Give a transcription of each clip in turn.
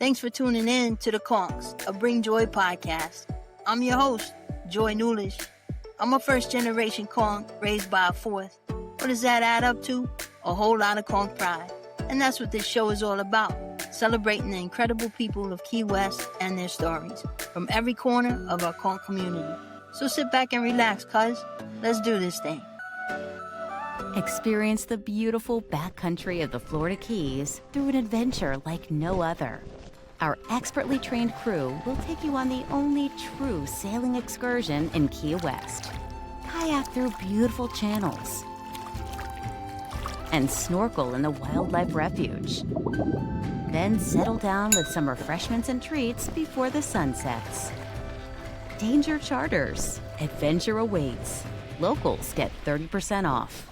Thanks for tuning in to the Conchs, a BringJoy podcast. I'm your host, Joy Nulisch. I'm a first-generation Conch raised by a fourth. What does that add up to? A whole lot of Conch Pride. And that's what this show is all about, celebrating the incredible people of Key West and their stories from every corner of our Conch community. So sit back and relax, cuz. Let's do this thing. Experience the beautiful backcountry of the Florida Keys through an adventure like no other. Our expertly trained crew will take you on the only true sailing excursion in Key West. Kayak through beautiful channels and snorkel in the wildlife refuge. Then settle down with some refreshments and treats before the sun sets. Danger charters. Adventure awaits. Locals get 30% off.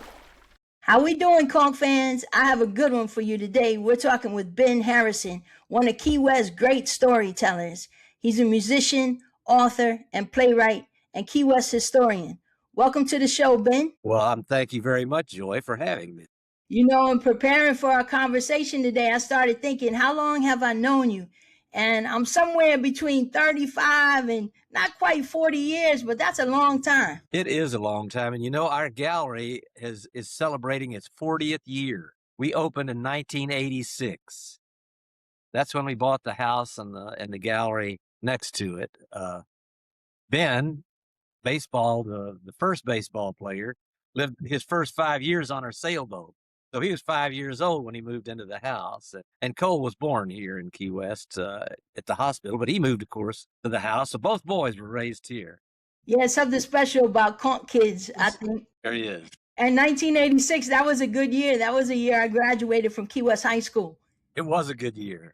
How we doing, Conch fans? I have a good one for you today. We're talking with Ben Harrison, one of Key West's great storytellers. He's a musician, author, and playwright, and Key West historian. Welcome to the show, Ben. Well, thank you very much, Joy, for having me. You know, in preparing for our conversation today, I started thinking, how long have I known you? And I'm somewhere between 35 and not quite 40 years, but that's a long time. It is a long time. And you know, our gallery is celebrating its 40th year. We opened in 1986. That's when we bought the house and the gallery next to it. Ben, the first baseball player, lived his first 5 years on our sailboat. So he was 5 years old when he moved into the house. And Cole was born here in Key West at the hospital, but he moved, of course, to the house. So both boys were raised here. Yeah, something special about Conch kids, I think. There he is. And 1986, that was a good year. That was a year I graduated from Key West High School. It was a good year.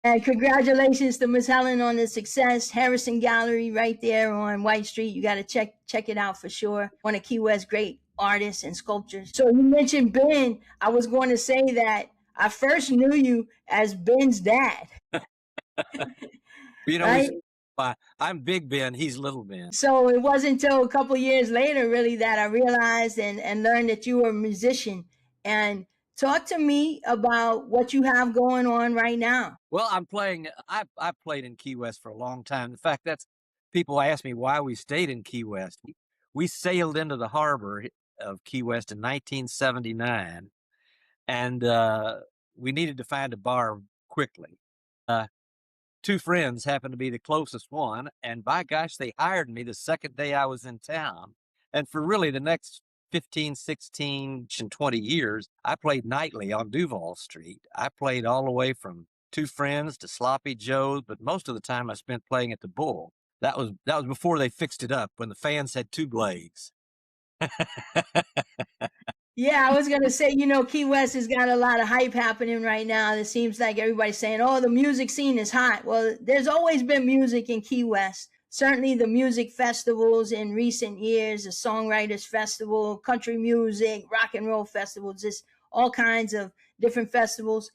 And congratulations to Miss Helen on the success. Harrison Gallery right there on White Street. You got to check it out for sure. One of Key West's great artists and sculptors. So you mentioned Ben. I was going to say that I first knew you as Ben's dad. You know, right? I'm Big Ben, he's Little Ben. So it wasn't until a couple years later, really, that I realized and learned that you were a musician. And talk to me about what you have going on right now. Well, I've played in Key West for a long time. In fact, people ask me why we stayed in Key West. We sailed into the harbor of Key West in 1979, and we needed to find a bar quickly. Two friends happened to be the closest one, and by gosh, they hired me the second day I was in town. And for really the next 15, 16, and 20 years, I played nightly on Duval Street. I played all the way from Two Friends to Sloppy Joe's, but most of the time I spent playing at the Bull. That was before they fixed it up, when the fans had two blades. Yeah, I was going to say, you know, Key West has got a lot of hype happening right now. It seems like everybody's saying, oh, the music scene is hot. Well, there's always been music in Key West. Certainly the music festivals in recent years, the Songwriters Festival, country music, rock and roll festivals, just all kinds of different festivals.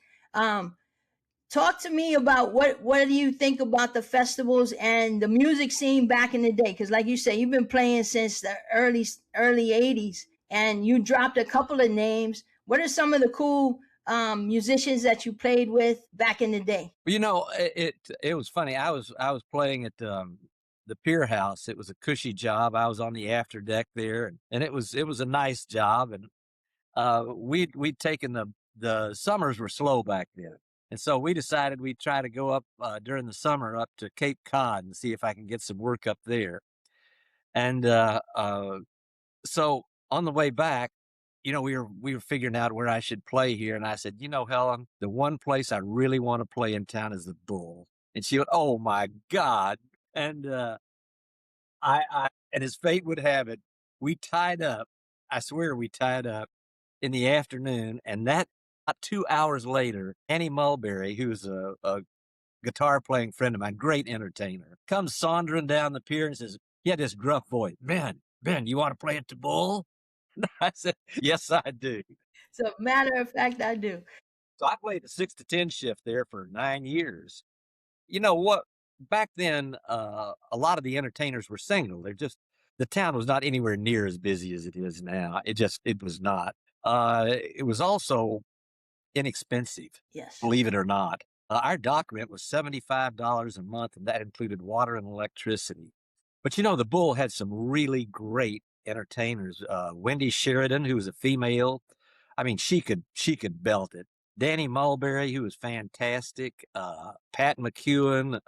Talk to me about what do you think about the festivals and the music scene back in the day? Because like you say, you've been playing since the early 80s, and you dropped a couple of names. What are some of the cool musicians that you played with back in the day? You know, it was funny. I was playing at the Pier House. It was a cushy job. I was on the after deck there, and it was a nice job. And we'd taken the summers were slow back then. And so we decided we'd try to go up during the summer up to Cape Cod and see if I can get some work up there. And so on the way back, you know, we were figuring out where I should play here. And I said, you know, Helen, the one place I really want to play in town is the Bull. And she went, oh my God. And and as fate would have it, we tied up. I swear we tied up in the afternoon, and that. About 2 hours later, Annie Mulberry, who's a guitar playing friend of mine, great entertainer, comes sauntering down the pier and says, he had this gruff voice, Ben, you want to play at the Bull? I said, yes, I do. So matter of fact, I do. So I played the 6 to 10 shift there for 9 years. You know what? Back then, a lot of the entertainers were single. The town was not anywhere near as busy as it is now. It was not. It was also inexpensive, Yes. believe it or not. Our dock rent was $75 a month, and that included water and electricity. But the Bull had some really great entertainers. Wendy Sheridan, who was a female, I mean, she could belt it. Danny Mulberry, who was fantastic. Pat McEwen.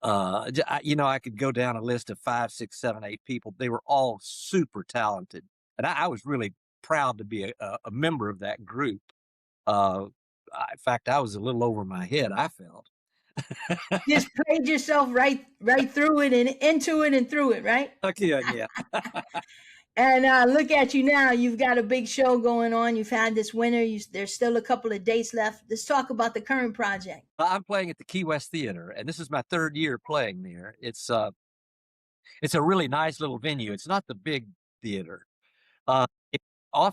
I could go down a list of 5, 6, 7, 8 people. They were all super talented, and I was really proud to be a member of that group. In fact, I was a little over my head, I felt. Just played yourself right through it and into it and through it, right? Okay, yeah. And look at you now. You've got a big show going on. You've had this winter. There's still a couple of dates left. Let's talk about the current project. I'm playing at the Key West Theater, and this is my 3rd year playing there. It's a really nice little venue. It's not the big theater. Uh,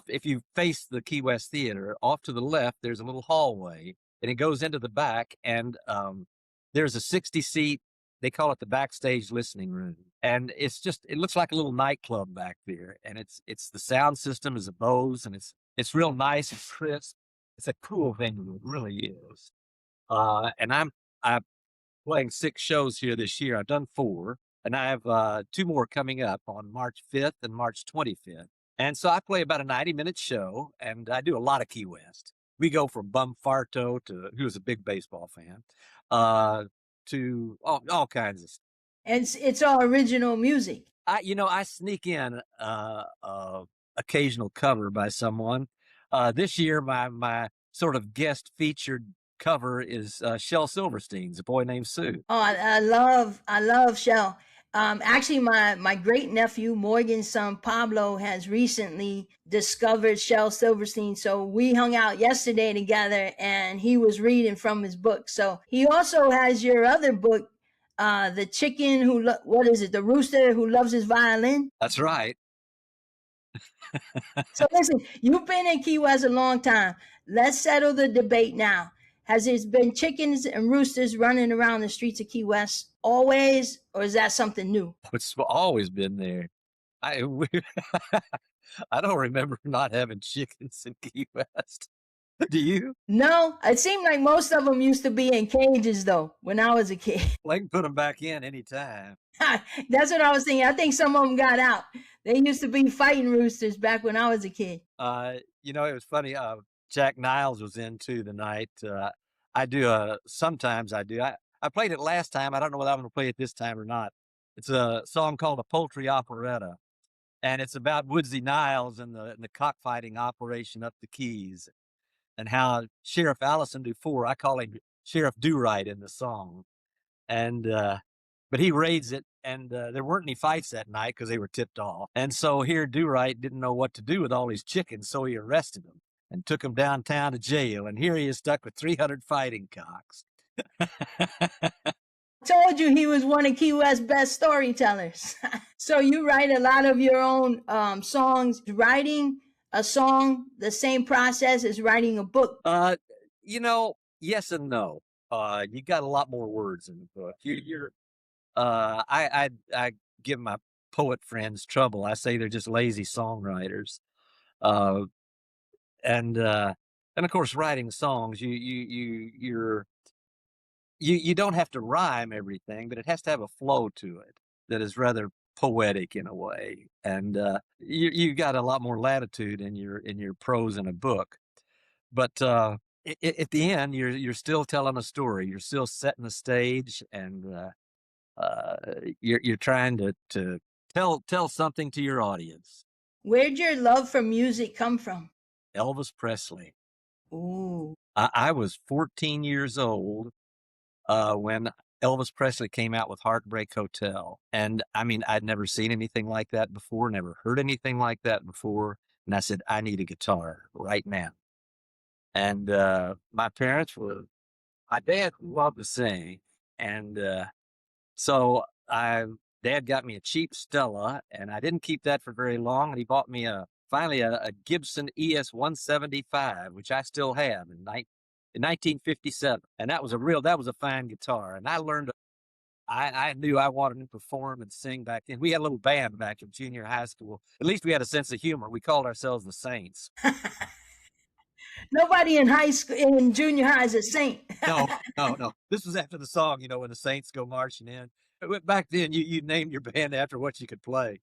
if you face the Key West Theater, off to the left, there's a little hallway, and it goes into the back, and there's a 60-seat, they call it the backstage listening room. And it looks like a little nightclub back there. And it's the sound system is a Bose, and it's real nice and crisp. It's a cool venue. It really is. And I'm playing 6 shows here this year. I've done 4, and I have 2 more coming up on March 5th and March 25th. And so I play about a 90-minute show, and I do a lot of Key West. We go from Bum Farto who was a big baseball fan, to all kinds of stuff. And it's all original music. I sneak in occasional cover by someone. This year, my sort of guest featured cover is Shel Silverstein's A Boy Named Sue. Oh, I love Shel. Actually, my great nephew Morgan's son Pablo has recently discovered Shel Silverstein. So we hung out yesterday together, and he was reading from his book. So he also has your other book, the chicken the rooster who loves his violin. That's right. So listen, you've been in Key West a long time. Let's settle the debate now. Has there been chickens and roosters running around the streets of Key West always, or is that something new? It's always been there. I don't remember not having chickens in Key West. Do you? No, it seemed like most of them used to be in cages, though, when I was a kid. Well, I can put them back in anytime. That's what I was thinking. I think some of them got out. They used to be fighting roosters back when I was a kid. It was funny. Jack Niles was in too the night. Sometimes I do. I played it last time. I don't know whether I'm going to play it this time or not. It's a song called A Poultry Operetta, and it's about Woodsy Niles and the cockfighting operation up the Keys, and how Sheriff Allison Dufour, I call him Sheriff Do-Right in the song, and but he raids it, and there weren't any fights that night because they were tipped off, and so here Do-Right didn't know what to do with all these chickens, so he arrested them and took him downtown to jail, and here he is stuck with 300 fighting cocks. Told you he was one of Key West's best storytellers. So you write a lot of your own songs. Writing a song the same process as writing a book? Yes and no. You got a lot more words in the book. I give my poet friends trouble. I say they're just lazy songwriters. And of course, writing songs, you don't have to rhyme everything, but it has to have a flow to it that is rather poetic in a way. And you got a lot more latitude in your prose in a book. But at the end, you're still telling a story. You're still setting the stage, and you're trying to tell something to your audience. Where'd your love for music come from? Elvis Presley. Ooh. I was 14 years old when Elvis Presley came out with Heartbreak Hotel. And I mean, I'd never seen anything like that before, never heard anything like that before. And I said, I need a guitar right now. And my dad loved to sing. And so Dad got me a cheap Stella, and I didn't keep that for very long. And he bought me finally a Gibson ES 175, which I still have in 1957. And that was a fine guitar. And I knew I wanted to perform and sing back then. We had a little band back in junior high school. At least we had a sense of humor. We called ourselves the Saints. Nobody in high school, in junior high, is a saint. No, no, no. This was after the song, when the Saints go marching in. Back then, you named your band after what you could play.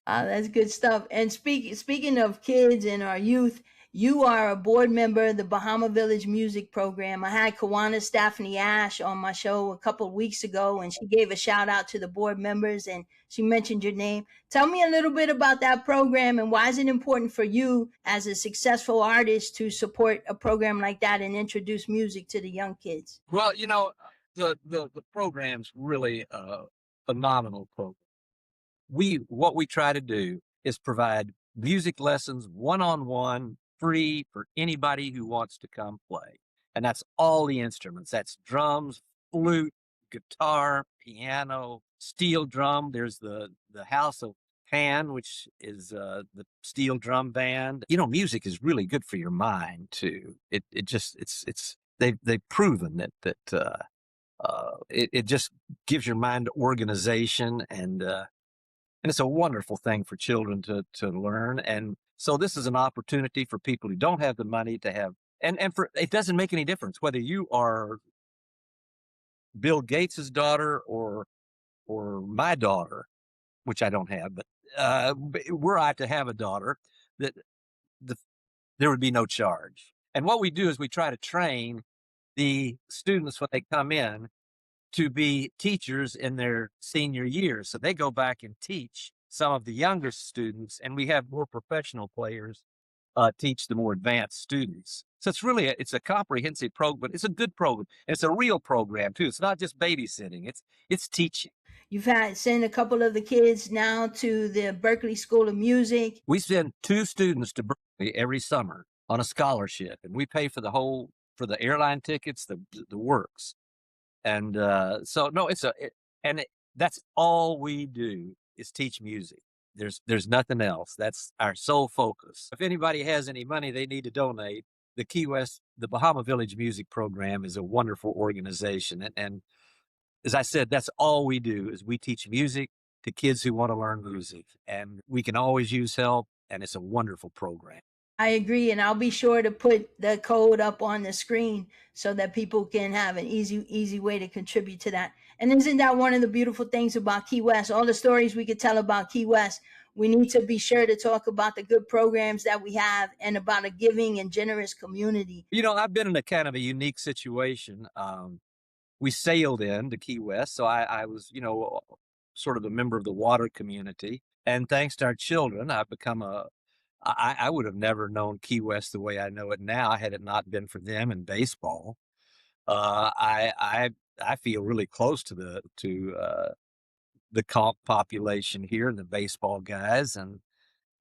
That's good stuff. And speaking of kids and our youth, you are a board member of the Bahama Village music program. I had Kawana Stephanie Ash on my show a couple of weeks ago, and she gave a shout out to the board members and she mentioned your name. Tell me a little bit about that program and why is it important for you as a successful artist to support a program like that and introduce music to the young kids? Well, the program's really a phenomenal program. What we try to do is provide music lessons one-on-one, free for anybody who wants to come play. And that's all the instruments. That's drums, flute, guitar, piano, steel drum. There's the House of Pan, which is the steel drum band. Music is really good for your mind too. They've proven that it just gives your mind organization and it's a wonderful thing for children to learn. And so this is an opportunity for people who don't have the money to have, and it doesn't make any difference whether you are Bill Gates's daughter or my daughter, which I don't have, but were I to have a daughter, that there would be no charge. And what we do is we try to train the students when they come in to be teachers in their senior years. So they go back and teach some of the younger students, and we have more professional players teach the more advanced students. So it's a comprehensive program, but it's a good program. It's a real program too. It's not just babysitting. It's teaching. You've had sent a couple of the kids now to the Berkeley School of Music. We send 2 students to Berkeley every summer on a scholarship, and we pay for the airline tickets, the works. And that's all we do is teach music. There's nothing else. That's our sole focus. If anybody has any money they need to donate, the Bahama Village Music Program is a wonderful organization. And as I said, that's all we do is we teach music to kids who want to learn music. And we can always use help, and it's a wonderful program. I agree, and I'll be sure to put the code up on the screen so that people can have an easy way to contribute to that. And isn't that one of the beautiful things about Key West? All the stories we could tell about Key West, we need to be sure to talk about the good programs that we have and about a giving and generous community. I've been in a kind of a unique situation. We sailed into Key West, so I was, sort of a member of the water community. And thanks to our children, I've become I would have never known Key West the way I know it now had it not been for them in baseball. I feel really close to the comp population here and the baseball guys, and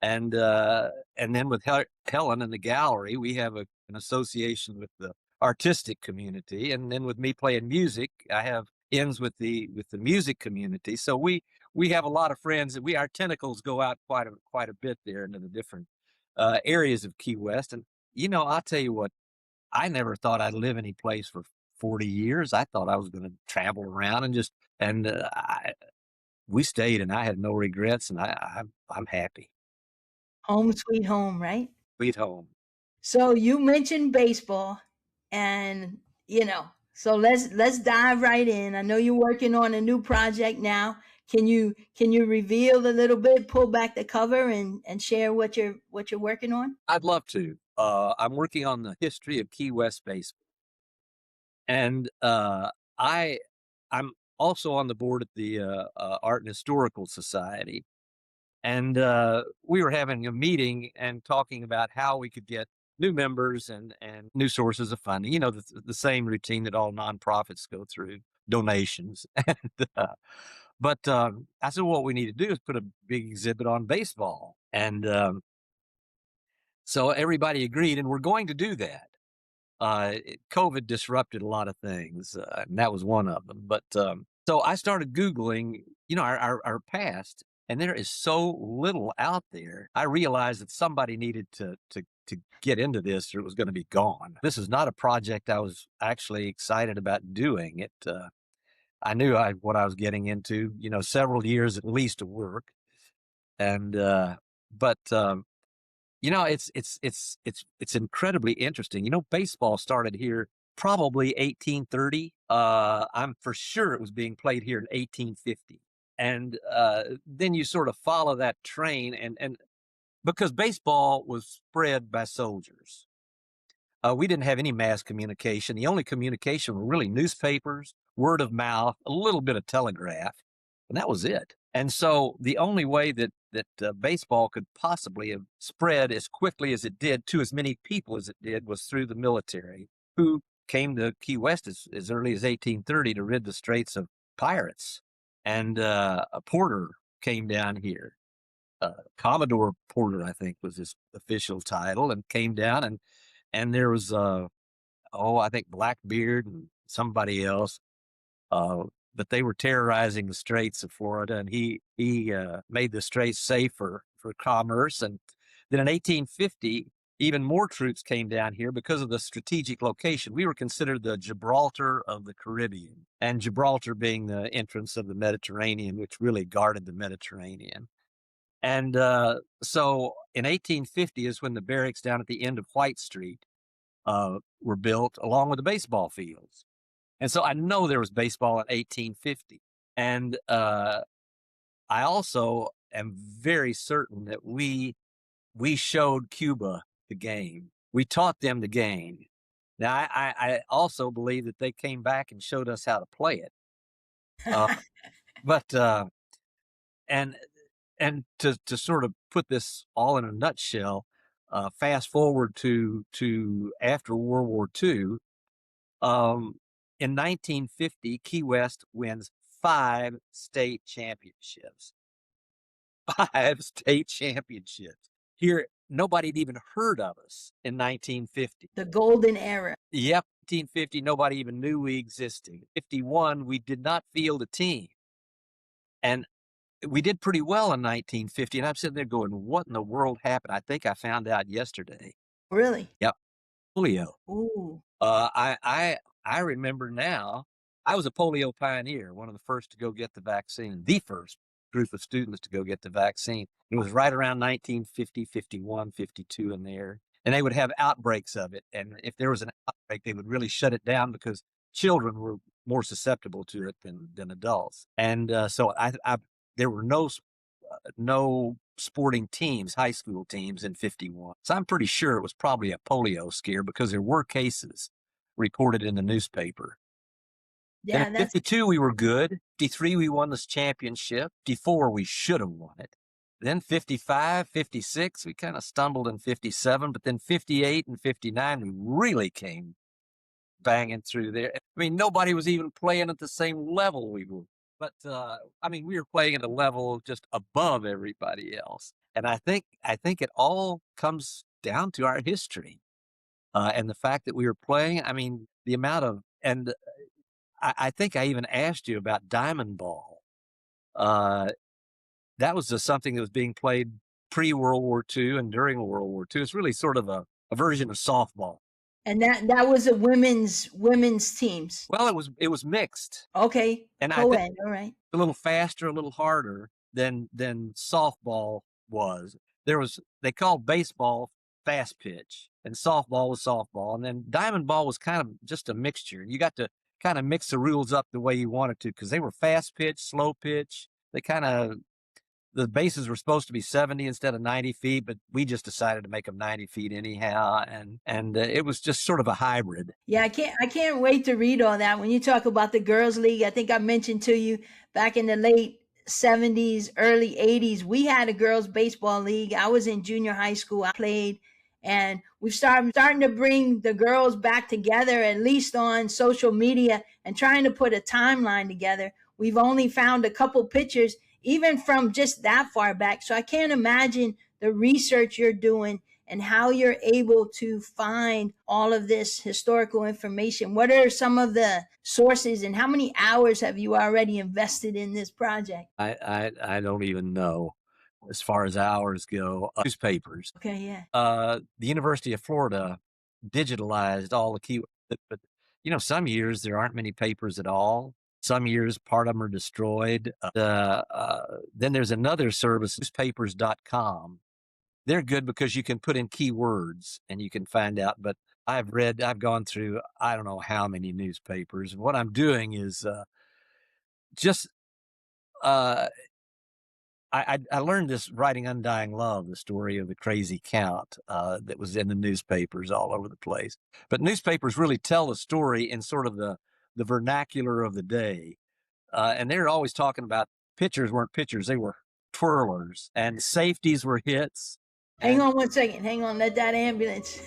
then with Helen and the gallery, we have an association with the artistic community, and then with me playing music, I have ends with the music community. So we have a lot of friends, and our tentacles go out quite a bit there into the different areas of Key West. And I'll tell you what, I never thought I'd live any place for 40 years. I thought I was going to travel around we stayed, and I had no regrets, and I'm happy. Home sweet home, right? Sweet home. So you mentioned baseball, and so let's dive right in. I know you're working on a new project now. Can you reveal a little bit, pull back the cover, and share what you're working on? I'd love to. I'm working on the history of Key West baseball, and I'm also on the board at the Art and Historical Society, and we were having a meeting and talking about how we could get new members and new sources of funding. The same routine that all nonprofits go through, donations. But I said, what we need to do is put a big exhibit on baseball. And so everybody agreed, and we're going to do that. COVID disrupted a lot of things, and that was one of them. But so I started Googling, our past, and there is so little out there. I realized that somebody needed to get into this, or it was going to be gone. This is not a project I was actually excited about doing. I knew what I was getting into, several years at least of work. And, but, It's incredibly interesting. Baseball started here probably 1830. I'm for sure it was being played here in 1850. And then you sort of follow that train, and because baseball was spread by soldiers. We didn't have any mass communication. The only communication were really newspapers, word of mouth, a little bit of telegraph, and that was it. And so the only way that baseball could possibly have spread as quickly as it did to as many people as it did was through the military, who came to Key West as early as 1830 to rid the straits of pirates. And a Porter came down here. Commodore Porter, I think, was his official title, and came down, and there was I think Blackbeard and somebody else, but they were terrorizing the straits of Florida, and he made the straits safer for commerce. And then in 1850, even more troops came down here because of the strategic location. We were considered the Gibraltar of the Caribbean, and Gibraltar being the entrance of the Mediterranean, which really guarded the Mediterranean. And so in 1850 is when the barracks down at the end of White Street were built, along with the baseball fields. And so I know there was baseball in 1850. And I also am very certain that we showed Cuba the game. We taught them the game. Now, I also believe that they came back and showed us how to play it. And to sort of put this all in a nutshell, fast forward to after World War II, in 1950, Key West wins 5 state championships. 5 state championships. Here, nobody had even heard of us in 1950. The golden era. Yep, 1950, nobody even knew we existed. 51, we did not field a team. And we did pretty well in 1950, and I'm sitting there going, what in the world happened? I think I found out yesterday. Really? Yep. Polio. Ooh. I remember now, I was a polio pioneer, one of the first to go get the vaccine, the first group of students to go get the vaccine. It was right around 1950, 51, 52 in there. And they would have outbreaks of it. And if there was an outbreak, they would really shut it down because children were more susceptible to it than adults. And so there were no sporting teams, high school teams in 51. So I'm pretty sure it was probably a polio scare because there were cases reported in the newspaper. Yeah, in 52, we were good. 53, we won this championship. 54, we should have won it. Then 55, 56, we kind of stumbled in 57, but then 58 and 59, we really came banging through there. I mean, nobody was even playing at the same level we were. But, we were playing at a level just above everybody else. And I think it all comes down to our history. And the fact that we were playing, the amount of, and I think I even asked you about diamond ball. That was just something that was being played pre-World War II and during World War II. It's really sort of a version of softball. And that was a women's teams. Well, it was mixed. Okay. And co-ed, I think all right. A little faster, a little harder than softball was. They called baseball fast pitch, and softball was softball, and then diamond ball was kind of just a mixture. You got to kind of mix the rules up the way you wanted to because they were fast pitch, slow pitch. The bases were supposed to be 70 instead of 90 feet, but we just decided to make them 90 feet anyhow. And it was just sort of a hybrid. Yeah, I can't wait to read all that. When you talk about the girls' league, I think I mentioned to you back in the late 70s, early 80s, we had a girls' baseball league. I was in junior high school. I played, and we've starting to bring the girls back together, at least on social media, and trying to put a timeline together. We've only found a couple pictures, even from just that far back. So I can't imagine the research you're doing and how you're able to find all of this historical information. What are some of the sources, and how many hours have you already invested in this project? I don't even know as far as hours go. Newspapers. Okay, yeah. The University of Florida digitalized all the key, but some years there aren't many papers at all. Some years, part of them are destroyed. Then there's another service, newspapers.com, they're good because you can put in keywords and you can find out. But I've gone through, I don't know how many newspapers. What I'm doing is just, uh, I learned this writing Undying Love, the story of the crazy count that was in the newspapers all over the place. But newspapers really tell the story in sort of the vernacular of the day. And they're always talking about pitchers weren't pitchers, they were twirlers, and safeties were hits. Hang on one second. Hang on. Let that ambulance.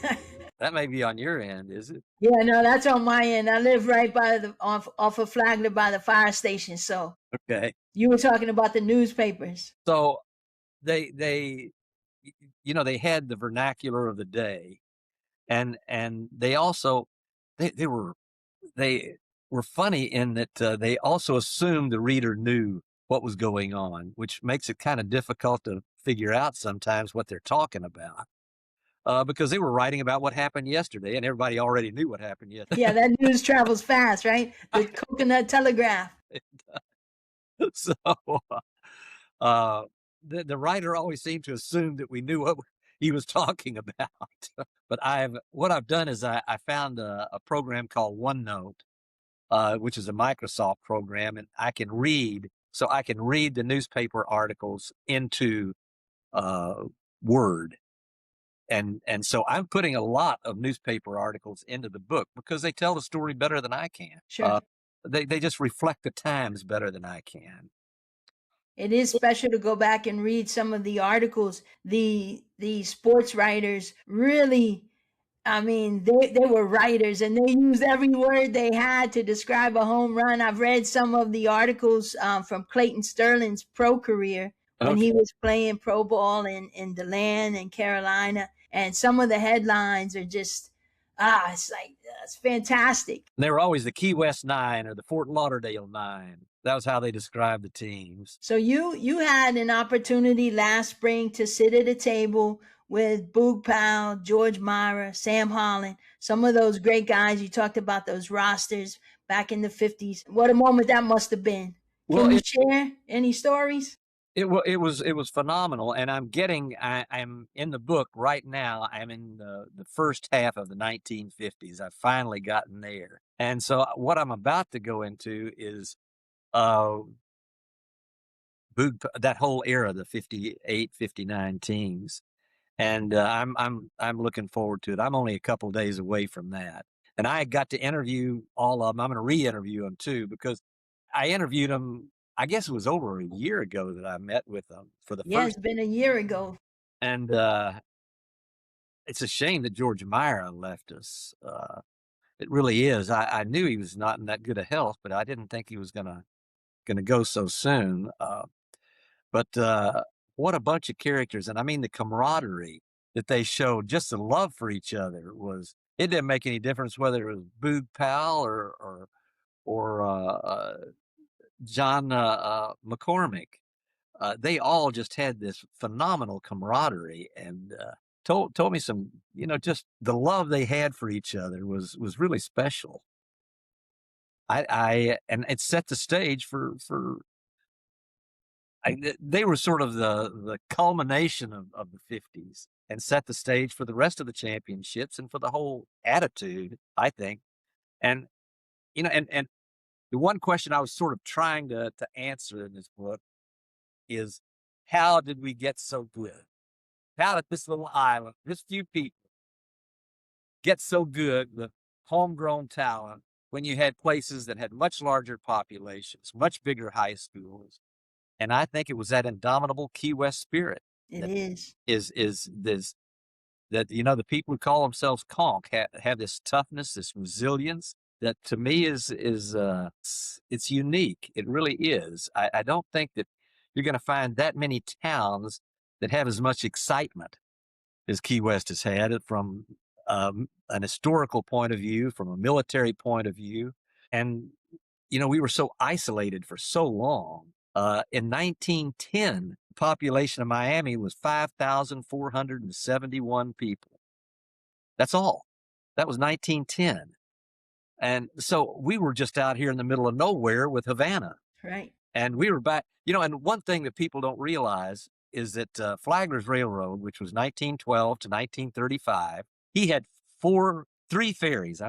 That may be on your end, is it? Yeah, no, that's on my end. I live right by off of Flagler by the fire station. So Okay. you were talking about the newspapers. So they they had the vernacular of the day, and they also they were funny in that they also assumed the reader knew what was going on, which makes it kind of difficult to figure out sometimes what they're talking about. Because they were writing about what happened yesterday, and everybody already knew what happened yesterday. Yeah, that news travels fast, right? The coconut telegraph. So the writer always seemed to assume that we knew what he was talking about. But what I've done is I found a program called OneNote, which is a Microsoft program, and I can read the newspaper articles into Word. And so I'm putting a lot of newspaper articles into the book because they tell the story better than I can. Sure. They just reflect the times better than I can. It is special to go back and read some of the articles. The sports writers really, I mean, they were writers and they used every word they had to describe a home run. I've read some of the articles from Clayton Sterling's pro career when he was playing pro ball in DeLand and Carolina. And some of the headlines are just, it's fantastic. And they were always the Key West Nine or the Fort Lauderdale Nine. That was how they described the teams. So you had an opportunity last spring to sit at a table with Boog, Powell, George Mira, Sam Holland, some of those great guys. You talked about those rosters back in the 50s. What a moment that must have been. Can you share any stories? It was phenomenal, and I'm in the book right now. I'm in the first half of the 1950s. I've finally gotten there, and so what I'm about to go into is Boog, that whole era, the 58, 59 teams, and I'm looking forward to it. I'm only a couple days away from that, and I got to interview all of them. I'm going to re-interview them too because I interviewed them. I guess it was over a year ago that I met with them for the first. Yeah, it's been a year ago. And it's a shame that George Mira left us. It really is. I knew he was not in that good of health, but I didn't think he was gonna go so soon. But what a bunch of characters, and I mean the camaraderie that they showed, just the love for each other it didn't make any difference whether it was Boog Powell or John McCormick. They all just had this phenomenal camaraderie and told me some, just the love they had for each other was really special. And it set the stage they were sort of the culmination of the 50s and set the stage for the rest of the championships and for the whole attitude, I think. And, and the one question I was sort of trying to answer in this book is, how did we get so good? How did this little island, this few people, get so good with homegrown talent when you had places that had much larger populations, much bigger high schools? And I think it was that indomitable Key West spirit. Is that, the people who call themselves Conch have this toughness, this resilience, that to me is it's unique. It really is. I don't think that you're going to find that many towns that have as much excitement as Key West has had from an historical point of view, from a military point of view. And, we were so isolated for so long. In 1910, the population of Miami was 5,471 people. That's all. That was 1910. And so we were just out here in the middle of nowhere with Havana. Right. And we were back, and one thing that people don't realize is that Flagler's Railroad, which was 1912 to 1935, he had three ferries,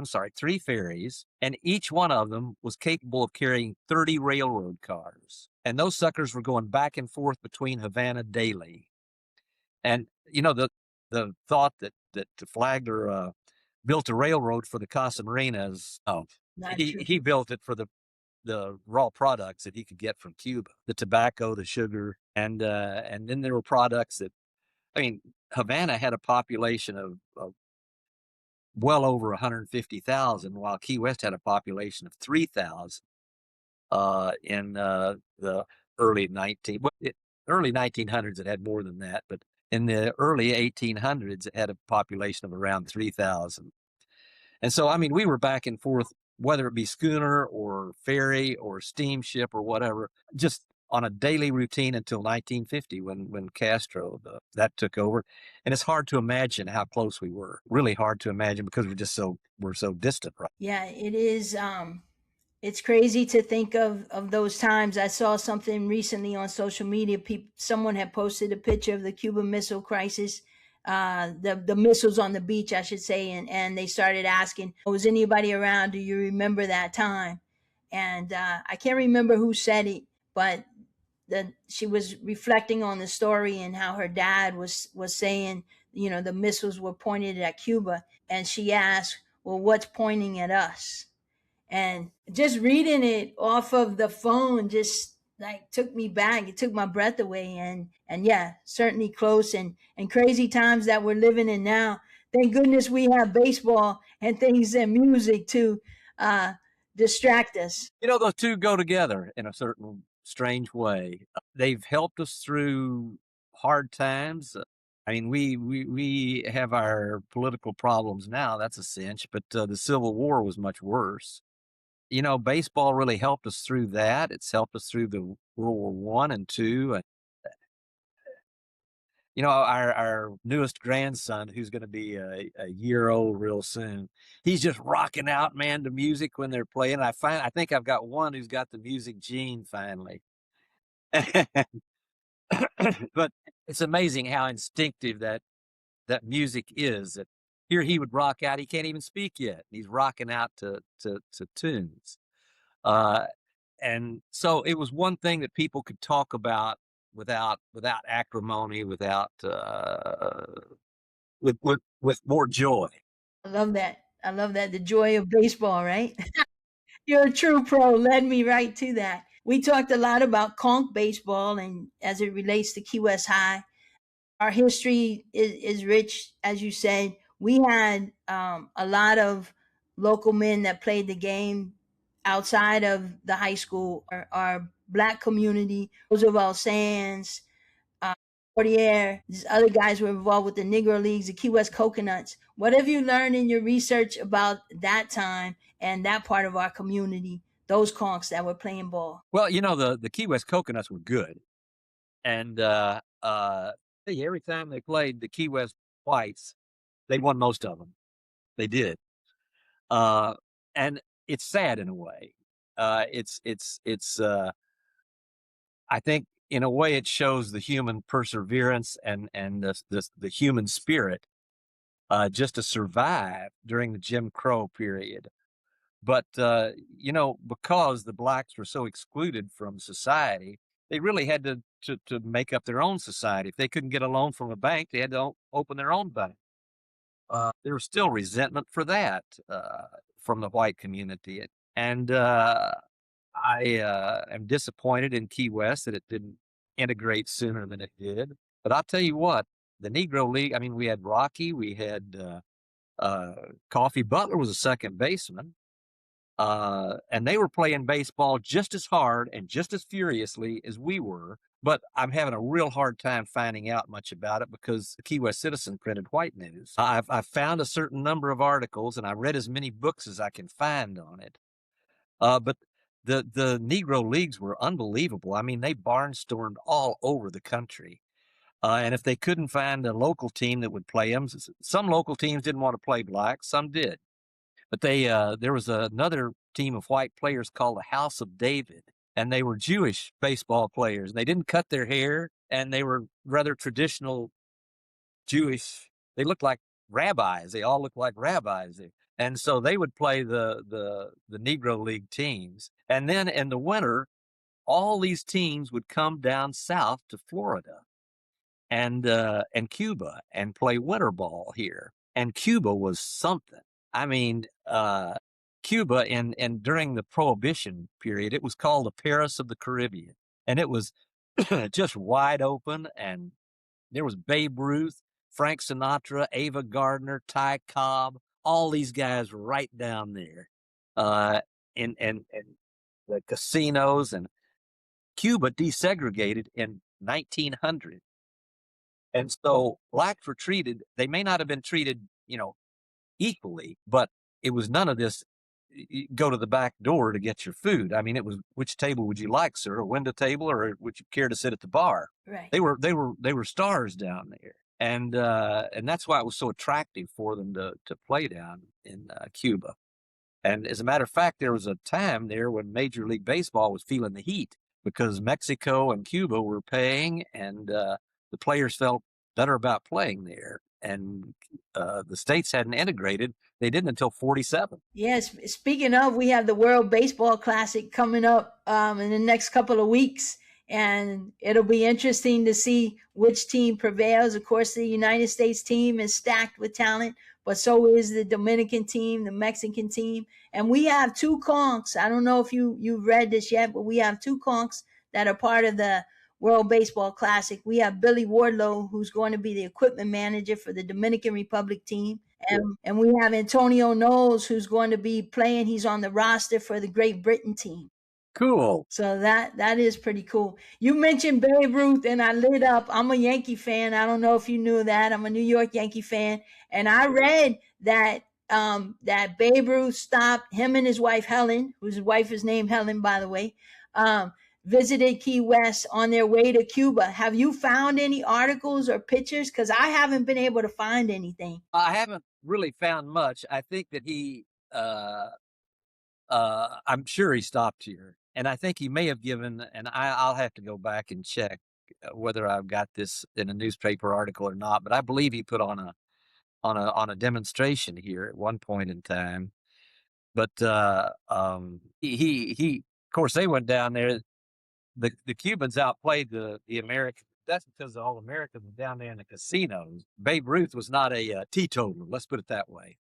and each one of them was capable of carrying 30 railroad cars. And those suckers were going back and forth between Havana daily. And, the thought that Flagler built a railroad for the Casa Marinas, he built it for the raw products that he could get from Cuba, the tobacco, the sugar, and then there were products that, Havana had a population of well over 150,000, while Key West had a population of 3,000 in the early 1900s. It had more than that, but in the early 1800s, it had a population of around 3,000. And so, we were back and forth, whether it be schooner or ferry or steamship or whatever, just on a daily routine until 1950 when Castro, that took over. And it's hard to imagine how close we were. Really hard to imagine because we're so distant, right? Yeah, it is. It's crazy to think of those times. I saw something recently on social media. Someone had posted a picture of the Cuban Missile Crisis, the missiles on the beach, I should say, and they started asking, "Was anybody around? Do you remember that time?" And I can't remember who said it, but she was reflecting on the story and how her dad was saying, the missiles were pointed at Cuba, and she asked, "Well, what's pointing at us?" And just reading it off of the phone just like took me back. It took my breath away. And yeah, certainly close and crazy times that we're living in now. Thank goodness we have baseball and things and music to distract us. Those two go together in a certain strange way. They've helped us through hard times. We have our political problems now, that's a cinch, but the Civil War was much worse. Baseball really helped us through that. It's helped us through the World War I and II. And, our newest grandson, who's going to be a year old real soon, he's just rocking out, man, to music when they're playing. I think I've got one who's got the music gene finally. But it's amazing how instinctive that music is. That here he would rock out. He can't even speak yet. He's rocking out to tunes. And so it was one thing that people could talk about without acrimony, with more joy. I love that. The joy of baseball, right? You're a true pro. Led me right to that. We talked a lot about conch baseball and as it relates to Key West High. Our history is rich, as you said. We had a lot of local men that played the game outside of the high school. Our Black community, Roosevelt Sands, Portier, these other guys were involved with the Negro Leagues, the Key West Coconuts. What have you learned in your research about that time and that part of our community, those conchs that were playing ball? Well, the Key West Coconuts were good. And every time they played the Key West Whites, they won most of them. They did. And it's sad in a way. I think in a way it shows the human perseverance and the human spirit just to survive during the Jim Crow period. But, because the blacks were so excluded from society, they really had to make up their own society. If they couldn't get a loan from a bank, they had to open their own bank. There was still resentment for that from the white community. And I am disappointed in Key West that it didn't integrate sooner than it did. But I'll tell you what, the Negro League, we had Rocky, we had Coffee. Butler was a second baseman. And they were playing baseball just as hard and just as furiously as we were. But I'm having a real hard time finding out much about it because the Key West Citizen printed white news. I've found a certain number of articles and I read as many books as I can find on it. But the Negro Leagues were unbelievable. They barnstormed all over the country. And if they couldn't find a local team that would play them, some local teams didn't want to play blacks, some did. But there was another team of white players called the House of David, and they were Jewish baseball players. They didn't cut their hair. and they were rather traditional Jewish. They looked like rabbis. They all looked like rabbis. And so they would play the Negro League teams. And then in the winter, all these teams would come down south to Florida and Cuba and play winter ball here. And Cuba was something. I mean, Cuba and during the Prohibition period, it was called the Paris of the Caribbean. And it was just wide open. And there was Babe Ruth, Frank Sinatra, Ava Gardner, Ty Cobb, all these guys right down there. And the casinos, and Cuba desegregated in 1900. And so blacks were treated, they may not have been treated, equally, but it was none of this go to the back door to get your food. I mean, it was, which table would you like, sir? A window table, or would you care to sit at the bar? Right. They were stars down there. And that's why it was so attractive for them to play down in Cuba. And as a matter of fact, there was a time there when Major League Baseball was feeling the heat because Mexico and Cuba were paying, and the players felt better about playing there. And the states hadn't integrated. They didn't until 47. Yes. Speaking of, we have the World Baseball Classic coming up in the next couple of weeks. And it'll be interesting to see which team prevails. Of course, the United States team is stacked with talent, but so is the Dominican team, the Mexican team. And we have two conchs. I don't know if you've read this yet, but we have two conchs that are part of the World Baseball Classic. We have Billy Wardlow, who's going to be the equipment manager for the Dominican Republic team. And we have Antonio Knowles, who's going to be playing. He's on the roster for the Great Britain team. Cool. So that is pretty cool. You mentioned Babe Ruth, and I lit up. I'm a Yankee fan. I don't know if you knew that. I'm a New York Yankee fan. And I read that that Babe Ruth stopped him and his wife, Helen, whose wife is named Helen, by the way, visited Key West on their way to Cuba. Have you found any articles or pictures? Because I haven't been able to find anything. I haven't really found much. I think that he, I'm sure he stopped here. And I think he may have given, and I'll have to go back and check whether I've got this in a newspaper article or not. But I believe he put on a demonstration here at one point in time. But he of course they went down there. The Cubans outplayed the Americans. That's because all Americans were down there in the casinos. Babe Ruth was not a teetotaler. Let's put it that way.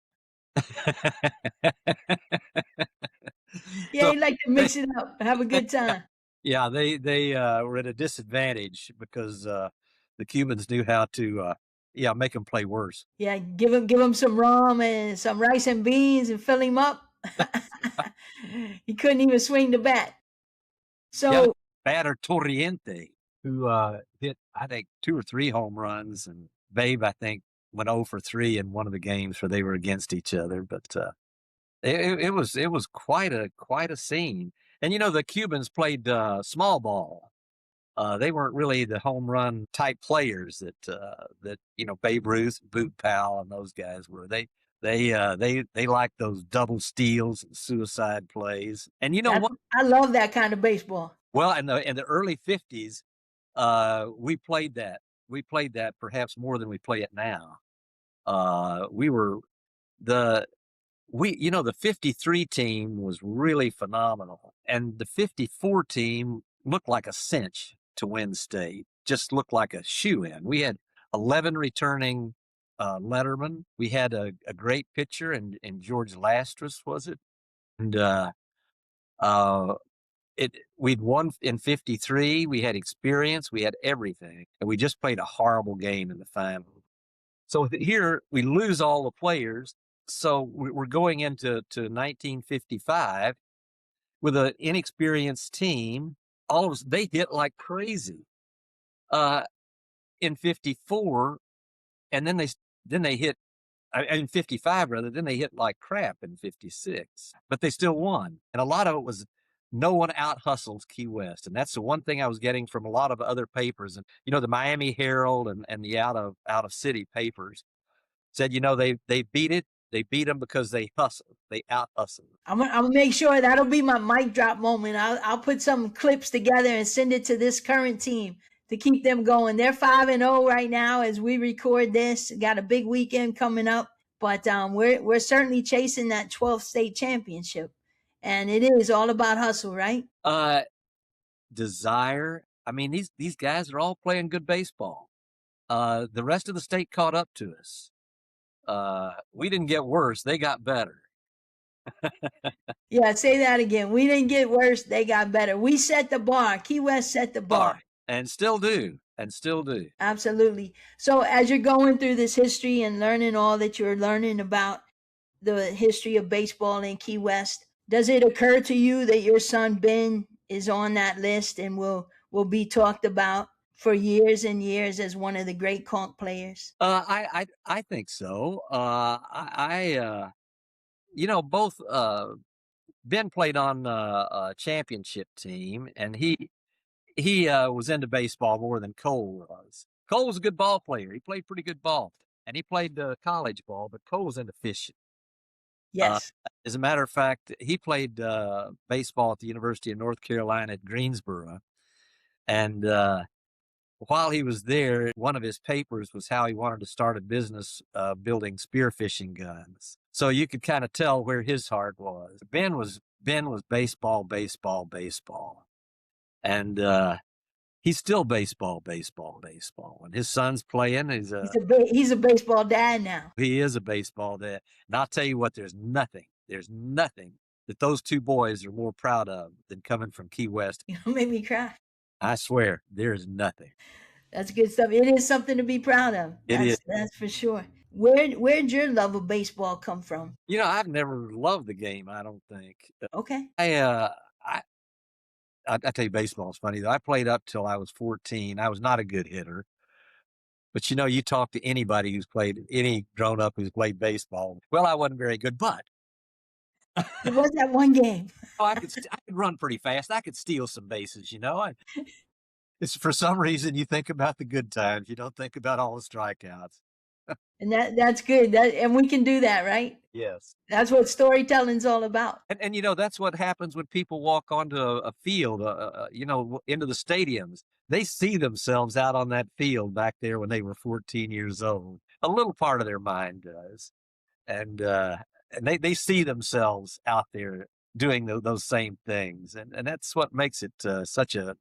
Yeah, he like to mix it up, have a good time. Yeah, they were at a disadvantage because the Cubans knew how to make them play worse. Yeah, give him some rum and some rice and beans and fill him up. He couldn't even swing the bat. So batter Torriente, who hit I think 2 or 3 home runs, and Babe I think went 0 for 3 in one of the games where they were against each other. But it was quite a scene. And the Cubans played small ball. They weren't really the home run type players that Babe Ruth, Boog, Powell, and those guys were. They liked those double steals and suicide plays. And what? I love that kind of baseball. Well, in the early 50s, we played that. We played that perhaps more than we play it now. The 53 team was really phenomenal. And the 54 team looked like a cinch to win state, just looked like a shoe-in. We had 11 returning lettermen. We had a great pitcher, and George Lastras, was it? And we'd won in 53. We had experience. We had everything. And we just played a horrible game in the final. So here we lose all the players. So we're going into 1955 with an inexperienced team. All of us, they hit like crazy in 54, and then they hit in 55 rather. Then they hit like crap in 56, but they still won. And a lot of it was no one out hustles Key West, and that's the one thing I was getting from a lot of other papers. And the Miami Herald and the out of city papers said they beat it. They beat them because they hustled. They out hustled. I'm gonna make sure that'll be my mic drop moment. I'll put some clips together and send it to this current team to keep them going. They're 5-0 right now as we record this. Got a big weekend coming up, but we're certainly chasing that 12th state championship, and it is all about hustle, right? Desire. I mean, these guys are all playing good baseball. The rest of the state caught up to us. We didn't get worse; they got better. Yeah, say that again. We didn't get worse; they got better. We set the bar. Key West set the bar. And still do. Absolutely. So as you're going through this history and learning all that you're learning about the history of baseball in Key West, does it occur to you that your son Ben is on that list and will be talked about for years and years as one of the great conch players? I think so. Both Ben played on a championship team, and he was into baseball more than Cole was. Cole was a good ball player. He played pretty good ball, and he played college ball, but Cole was into fishing. Yes. As a matter of fact, he played baseball at the University of North Carolina at Greensboro. And while he was there, one of his papers was how he wanted to start a business building spearfishing guns. So you could kind of tell where his heart was. Ben was baseball. And he's still baseball. When his son's playing, he's a baseball dad now. He is a baseball dad. And I'll tell you what, there's nothing that those two boys are more proud of than coming from Key West. You made me cry. I swear, there's nothing. That's good stuff. It is something to be proud of. That's for sure. Where'd your love of baseball come from? I've never loved the game, I don't think. Okay. I tell you, baseball's funny though. I played up till I was 14. I was not a good hitter. But you talk to anybody who's played, any grown up who's played baseball. Well, I wasn't very good, but it was that one game. I could run pretty fast. I could steal some bases, It's for some reason you think about the good times. You don't think about all the strikeouts. And that's good. And we can do that, right? Yes. That's what storytelling's all about. And that's what happens when people walk onto a field, into the stadiums. They see themselves out on that field back there when they were 14 years old. A little part of their mind does. And they see themselves out there doing those same things. And that's what makes it such a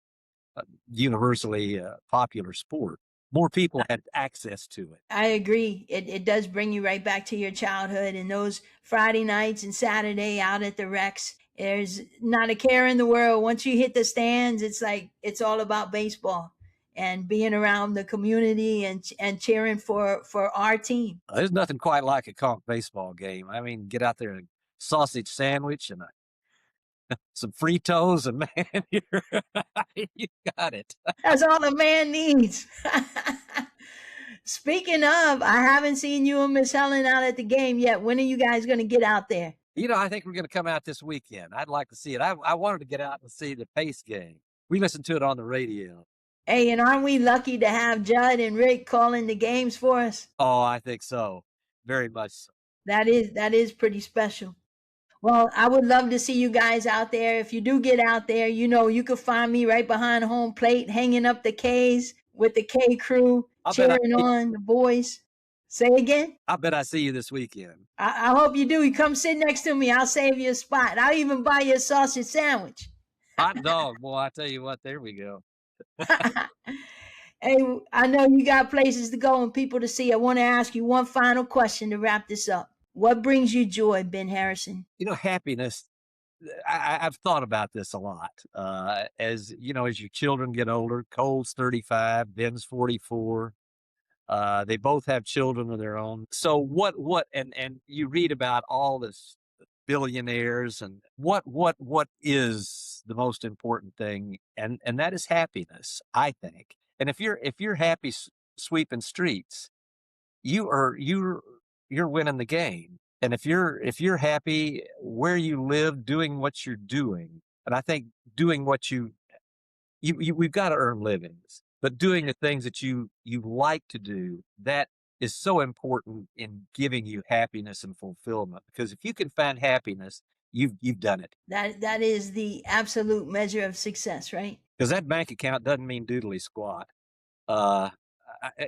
universally popular sport. More people had access to it. I agree. It does bring you right back to your childhood and those Friday nights and Saturday out at the Rex. There's not a care in the world. Once you hit the stands, it's like it's all about baseball and being around the community and cheering for our team. There's nothing quite like a conch baseball game. I mean, get out there and sausage sandwich and some Fritos, and man, you got it. That's all a man needs. Speaking of, I haven't seen you and Miss Helen out at the game yet. When are you guys going to get out there? I think we're going to come out this weekend. I'd like to see it. I wanted to get out and see the Pace game. We listened to it on the radio. Hey, and aren't we lucky to have Judd and Rick calling the games for us? Oh, I think so. Very much so. That is pretty special. Well, I would love to see you guys out there. If you do get out there, you can find me right behind home plate, hanging up the K's with the K crew, cheering on the boys. Say again? I bet I see you this weekend. I hope you do. You come sit next to me. I'll save you a spot. I'll even buy you a sausage sandwich. Hot dog, boy, I tell you what, there we go. Hey, I know you got places to go and people to see. I want to ask you one final question to wrap this up. What brings you joy, Ben Harrison? Happiness. I've thought about this a lot. As your children get older, Cole's 35, Ben's 44. They both have children of their own. So and you read about all this billionaires and what is the most important thing, and that is happiness, I think. And if you're happy sweeping streets, you're winning the game. And if you're happy where you live, doing what you're doing, and I think doing what we've got to earn livings, but doing the things that you like to do, that is so important in giving you happiness and fulfillment. Because if you can find happiness, you've done it. That is the absolute measure of success, right? Because that bank account doesn't mean doodly squat. Uh,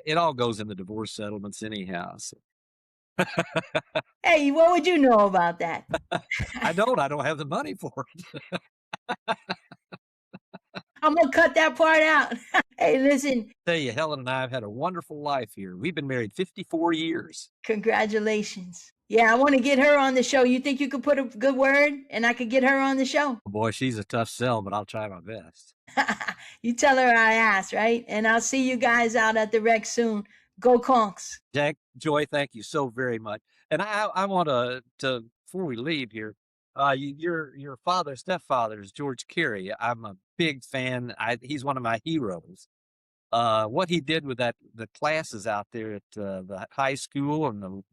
it all goes into divorce settlements anyhow. So. Hey, what would you know about that? I don't have the money for it. I'm going to cut that part out. Hey, listen. Tell you, Helen and I have had a wonderful life here. We've been married 54 years. Congratulations. Yeah, I want to get her on the show. You think you could put a good word and I could get her on the show? Boy, she's a tough sell, but I'll try my best. You tell her I asked, right? And I'll see you guys out at the rec soon. Go Conchs. Jack, Joy, thank you so very much. And I want to before we leave here, your stepfather is George Carey. I'm a big fan. He's one of my heroes. What he did with the classes out there at the high school and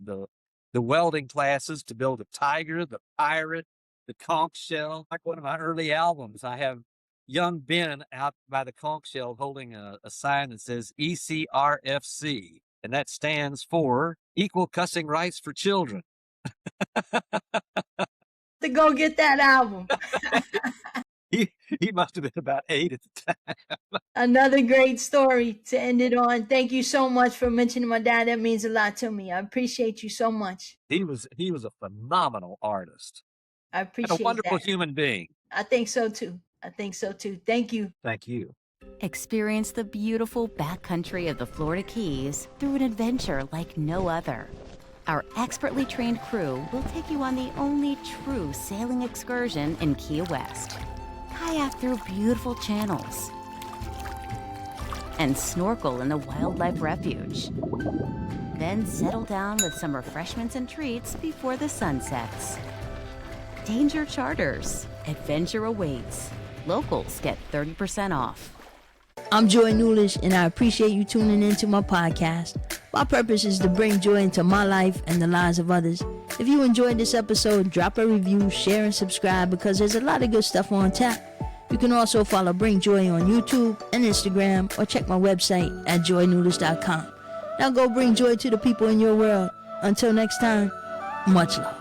the welding classes to build a tiger, the pirate, the conch shell. Like one of my early albums, I have young Ben out by the conch shell holding a sign that says ECRFC, and that stands for Equal Cussing Rights for Children. To go get that album. He must have been about 8 at the time. Another great story to end it on. Thank you so much for mentioning my dad. That means a lot to me. I appreciate you so much. He was a phenomenal artist. I appreciate and a wonderful that. human being. I think so too. Thank you. Thank you. Experience the beautiful backcountry of the Florida Keys through an adventure like no other. Our expertly trained crew will take you on the only true sailing excursion in Key West. Kayak through beautiful channels and snorkel in the wildlife refuge. Then settle down with some refreshments and treats before the sun sets. Danger charters. Adventure awaits. Locals get 30% off. I'm Joy Nulisch, and I appreciate you tuning into my podcast. My purpose is to bring joy into my life and the lives of others. If you enjoyed this episode, drop a review, share, and subscribe because there's a lot of good stuff on tap. You can also follow BringJoy on YouTube and Instagram or check my website at joynulisch.com. Now go bring joy to the people in your world. Until next time, much love.